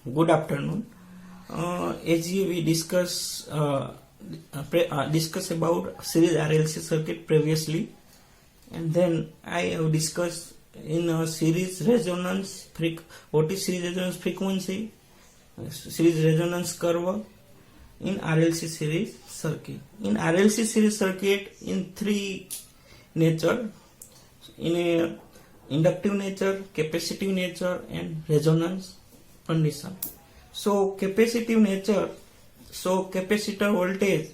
Good afternoon. As we discuss about series RLC circuit previously, and then I have discussed in a series resonance what is series resonance frequency, series resonance curve in RLC series circuit. In RLC series circuit, in three nature, in a inductive nature, capacitive nature, and resonance condition. So capacitive nature, so capacitor voltage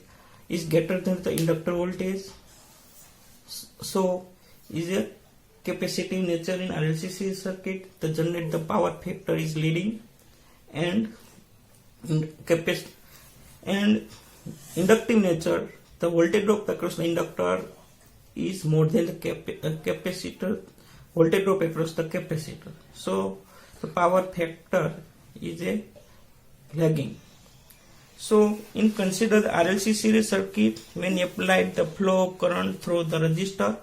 is greater than the inductor voltage. So is a capacitive nature in RLC series circuit. The generate the power factor is leading, and inductive nature, the voltage drop across the inductor is more than the capacitor voltage drop across the capacitor. So the power factor is a lagging. So in consider the RLC series circuit, when you applied the flow of current through the resistor,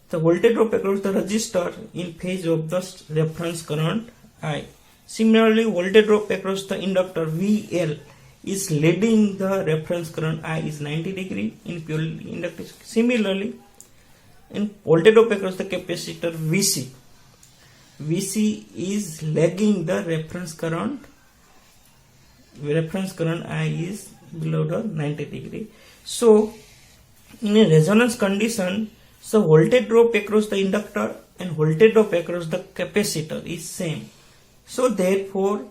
the voltage drop across the resistor in phase of the reference current I. Similarly, voltage drop across the inductor VL is leading the reference current I is 90 degree in purely inductive. Similarly, in voltage drop across the capacitor VC is lagging the reference current I is below the 90 degree. So in a resonance condition, so voltage drop across the inductor and voltage drop across the capacitor is same. So therefore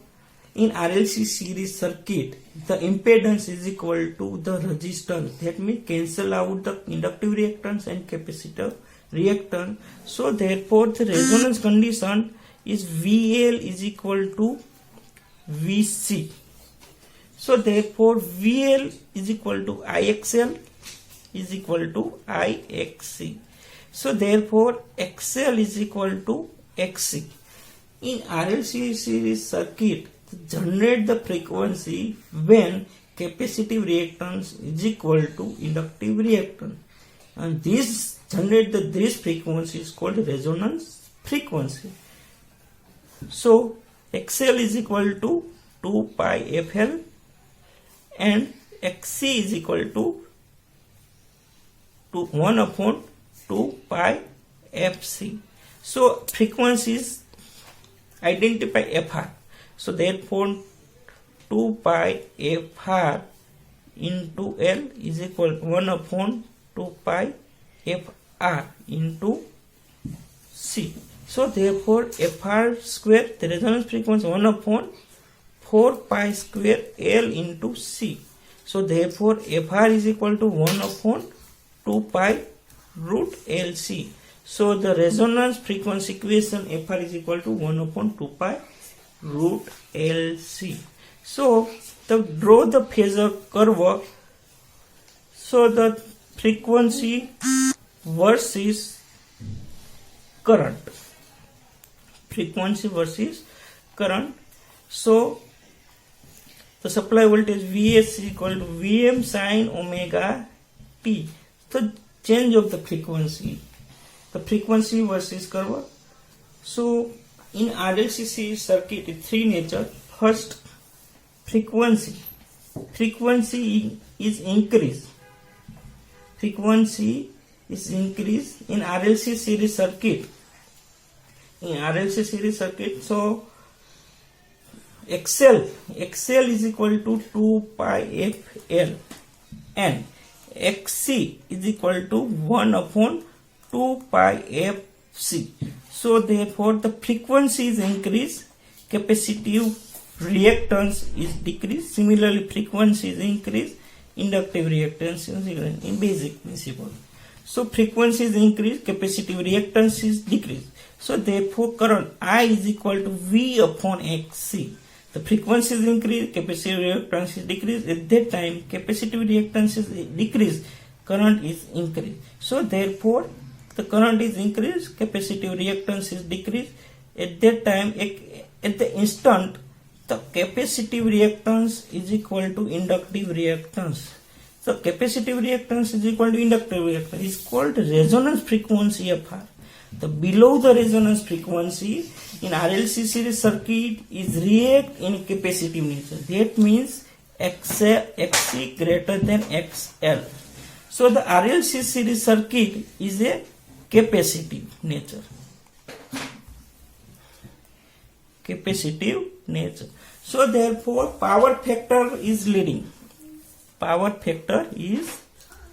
in RLC series circuit, the impedance is equal to the resistance. That means cancel out the inductive reactance and capacitor reactance. So therefore the resonance condition is VL is equal to VC. So therefore VL is equal to IXL is equal to IXC. So therefore XL is equal to XC. In RLC series circuit, generate the frequency when capacitive reactance is equal to inductive reactance, and this generate this frequency is called resonance frequency. So XL is equal to 2 pi FL and XC is equal to 1 upon 2 pi FC. So frequencies identify FR. So therefore 2 pi FR into L is equal to 1 upon 2 pi FR into C. So therefore FR square, the resonance frequency 1 upon 4 pi square L into C. So therefore FR is equal to 1 upon 2 pi root LC. So the resonance frequency equation FR is equal to 1 upon 2 pi root LC. So draw the phasor curve. So the frequency versus current. Frequency versus current. So the supply voltage Vs is equal to Vm sin omega t. The change of the frequency. The frequency versus curve. So in RLC series circuit, three nature. First, frequency. Frequency is increased. Frequency is increased in RLC series circuit. In RLC series circuit, so XL is equal to 2 pi FL and XC is equal to 1 upon 2 pi FC. So therefore the frequency is increased, capacitive reactance is decreased. Similarly, frequency is increased, inductive reactance is increased in basic principle. So frequency is increased, capacitive reactance is decreased. So therefore current I is equal to V upon XC. The frequency is increased, capacitive reactance is decreased. At that time, capacitive reactance is decreased, current is increased. So therefore the current is increased, capacitive reactance is decreased. At that time, at the instant, the capacitive reactance is equal to inductive reactance. So capacitive reactance is equal to inductive reactance. It's called resonance frequency FR. The below the resonance frequency in RLC series circuit is react in capacitive nature. That means XC greater than XL. So the RLC series circuit is a capacitive nature. Capacitive nature. So therefore power factor is leading. Power factor is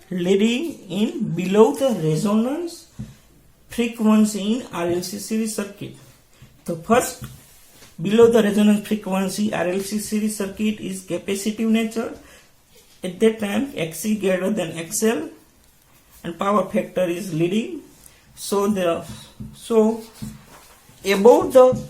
leading in below the resonance frequency in RLC series circuit. The first below the resonance frequency RLC series circuit is capacitive nature. At that time XC greater than XL and power factor is leading. So above the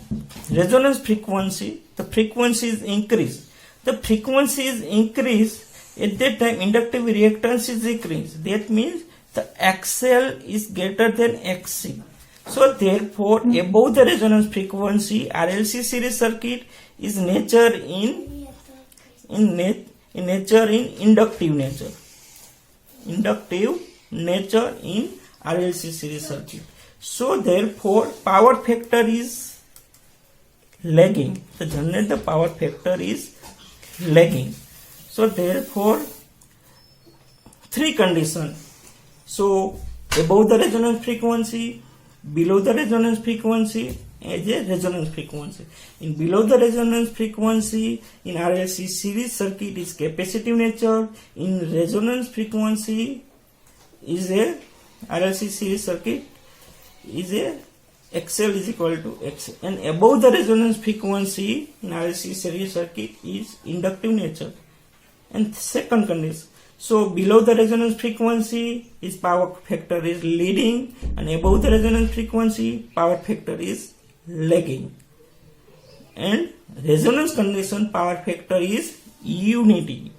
resonance frequency, the frequency is increased. The frequency is increased. At that time, inductive reactance is decreased. That means the XL is greater than XC. So therefore, above the resonance frequency, RLC series circuit is nature in inductive nature. Inductive nature in RLC series circuit. So therefore, power factor is lagging. The generator power factor is lagging. So therefore, three conditions. So above the resonance frequency, below the resonance frequency, as a resonance frequency. In below the resonance frequency, in RLC series circuit is capacitive nature. In resonance frequency is a RLC series circuit is a XL is equal to XL. And above the resonance frequency in RLC series circuit is inductive nature. And second condition, so below the resonance frequency is power factor is leading and above the resonance frequency power factor is lagging. And resonance condition power factor is unity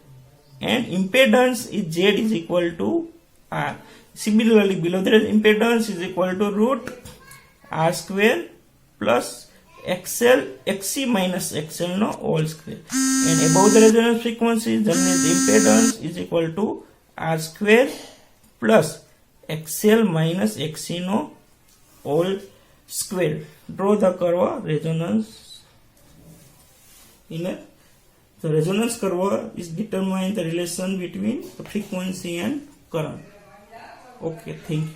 and impedance is Z is equal to R. Similarly, below the impedance is equal to root R square plus XC minus XL no whole square. And above the resonance frequency, then the impedance is equal to R square plus XL minus XC no whole square. Draw the curve resonance. The resonance curve is determine the relation between the frequency and current. Okay, thank you.